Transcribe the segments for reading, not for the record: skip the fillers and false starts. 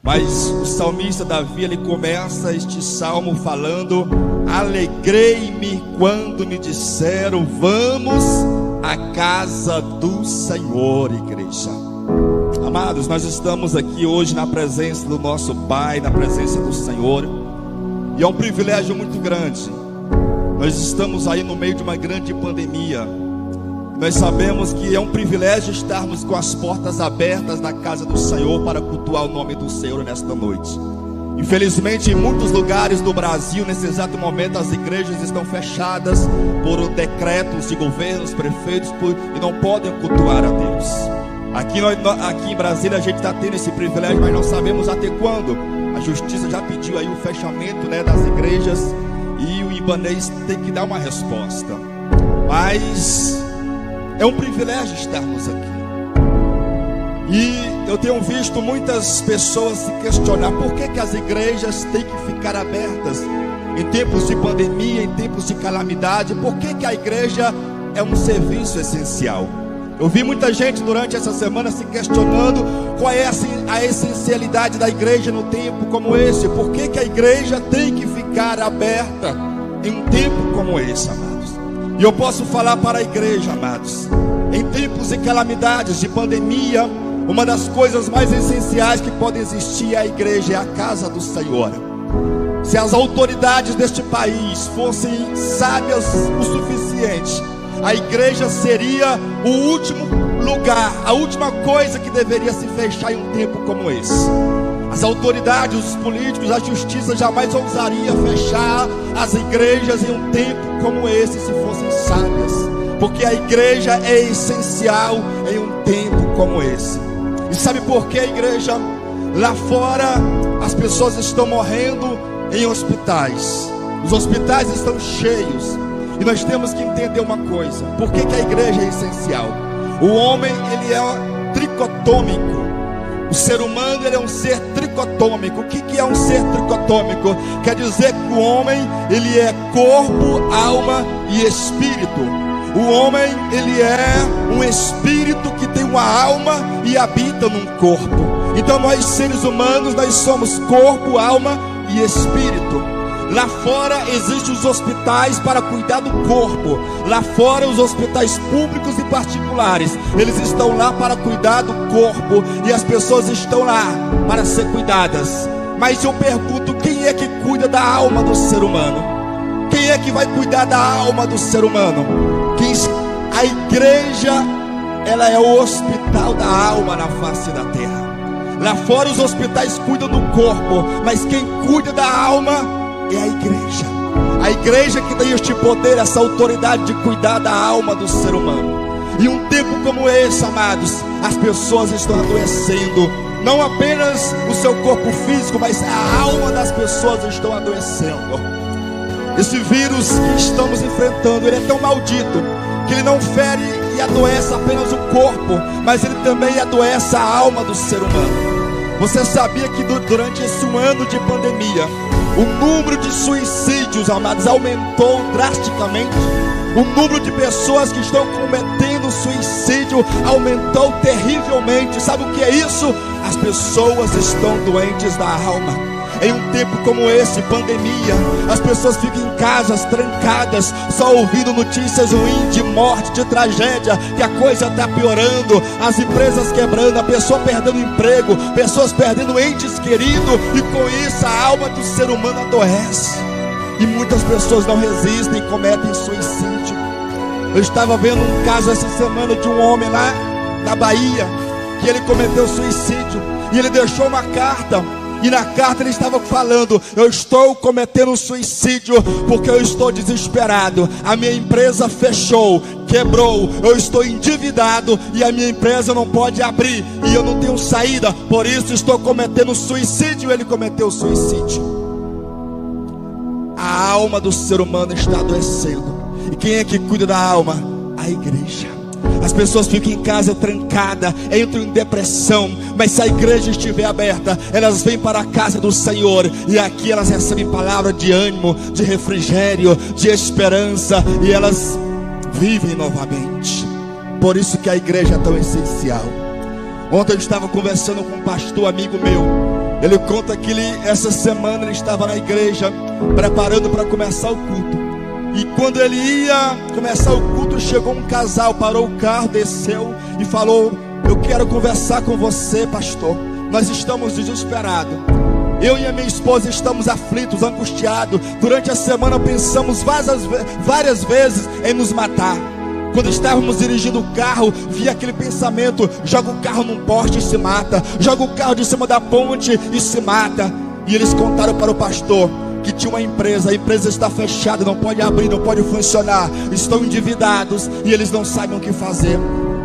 Mas o salmista Davi, ele começa este salmo falando: alegrei-me quando me disseram, vamos à casa do Senhor, igreja. Amados, nós estamos aqui hoje na presença do nosso Pai, na presença do Senhor, e é um privilégio muito grande. Nós estamos aí no meio de uma grande pandemia. Nós sabemos que é um privilégio estarmos com as portas abertas na casa do Senhor para cultuar o nome do Senhor nesta noite. Infelizmente, em muitos lugares do Brasil, nesse exato momento, as igrejas estão fechadas por decretos de governos, prefeitos, e não podem cultuar a Deus. Aqui em Brasília a gente está tendo esse privilégio, mas não sabemos até quando. A justiça já pediu aí o fechamento, das igrejas, e o Ibanez tem que dar uma resposta. Mas é um privilégio estarmos aqui. E eu tenho visto muitas pessoas se questionar por que as igrejas têm que ficar abertas em tempos de pandemia, em tempos de calamidade. Por que a igreja é um serviço essencial? Eu vi muita gente durante essa semana se questionando qual é a essencialidade da igreja no tempo como esse. Por que a igreja tem que ficar aberta em um tempo como esse, amados? E eu posso falar para a igreja, amados, em tempos de calamidades, de pandemia, uma das coisas mais essenciais que pode existir a igreja é a casa do Senhor. Se as autoridades deste país fossem sábias o suficiente, a igreja seria o último lugar, a última coisa que deveria se fechar em um tempo como esse. As autoridades, os políticos, a justiça jamais ousaria fechar as igrejas em um tempo como esse se fossem sábias, porque a igreja é essencial em um tempo como esse. E sabe por que, igreja? Lá fora as pessoas estão morrendo em hospitais, os hospitais estão cheios, e nós temos que entender uma coisa: por que a igreja é essencial? O homem, ele é tricotômico. O ser humano, ele é um ser tricotômico. O que é um ser tricotômico? Quer dizer que o homem, ele é corpo, alma e espírito. O homem, ele é um espírito que tem uma alma e habita num corpo. Então nós, seres humanos, nós somos corpo, alma e espírito. Lá fora existem os hospitais para cuidar do corpo. Lá fora os hospitais públicos e particulares, eles estão lá para cuidar do corpo, e as pessoas estão lá para ser cuidadas. Mas eu pergunto, quem é que cuida da alma do ser humano? Quem é que vai cuidar da alma do ser humano? A igreja, ela é o hospital da alma na face da terra. Lá fora os hospitais cuidam do corpo, mas quem cuida da alma é a igreja. A igreja que tem este poder, essa autoridade de cuidar da alma do ser humano. E um tempo como esse, amados, as pessoas estão adoecendo. Não apenas o seu corpo físico, mas a alma das pessoas estão adoecendo. Esse vírus que estamos enfrentando, ele é tão maldito que ele não fere e adoece apenas o corpo, mas ele também adoece a alma do ser humano. Você sabia que durante esse ano de pandemia, o número de suicídios, amados, aumentou drasticamente? O número de pessoas que estão cometendo suicídio aumentou terrivelmente. Sabe o que é isso? As pessoas estão doentes da alma. Em um tempo como esse, pandemia, as pessoas ficam em casas trancadas, só ouvindo notícias ruins de morte, de tragédia, que a coisa está piorando, as empresas quebrando, a pessoa perdendo emprego, pessoas perdendo entes queridos, e com isso a alma do ser humano adoece. E muitas pessoas não resistem e cometem suicídio. Eu estava vendo um caso essa semana de um homem lá na Bahia, que ele cometeu suicídio, e ele deixou uma carta. E na carta ele estava falando: eu estou cometendo suicídio porque eu estou desesperado. A minha empresa fechou, quebrou, eu estou endividado e a minha empresa não pode abrir e eu não tenho saída, por isso estou cometendo suicídio. Ele cometeu suicídio. A alma do ser humano está adoecendo. E quem é que cuida da alma? A igreja. As pessoas ficam em casa trancadas, entram em depressão, mas se a igreja estiver aberta, elas vêm para a casa do Senhor, e aqui elas recebem palavra de ânimo, de refrigério, de esperança, e elas vivem novamente. Por isso que a igreja é tão essencial. Ontem eu estava conversando com um pastor amigo meu, Ele conta que essa semana ele estava na igreja, preparando para começar o culto. E quando ele ia começar o culto, chegou um casal, parou o carro, desceu e falou: eu quero conversar com você, pastor. Nós estamos desesperados. Eu e a minha esposa estamos aflitos, angustiados. Durante a semana pensamos várias vezes em nos matar. Quando estávamos dirigindo o carro, via aquele pensamento: joga o carro num poste e se mata, joga o carro de cima da ponte e se mata. E eles contaram para o pastor que tinha uma empresa, a empresa está fechada, não pode abrir, não pode funcionar, estão endividados e eles não sabem o que fazer.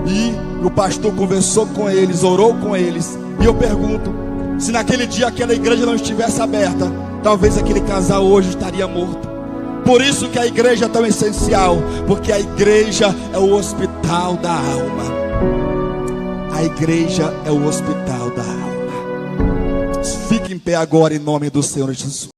E o pastor conversou com eles, orou com eles. E eu pergunto: se naquele dia aquela igreja não estivesse aberta, talvez aquele casal hoje estaria morto. Por isso que a igreja é tão essencial, porque a igreja é o hospital da alma. A igreja é o hospital da alma. Fique em pé agora em nome do Senhor Jesus.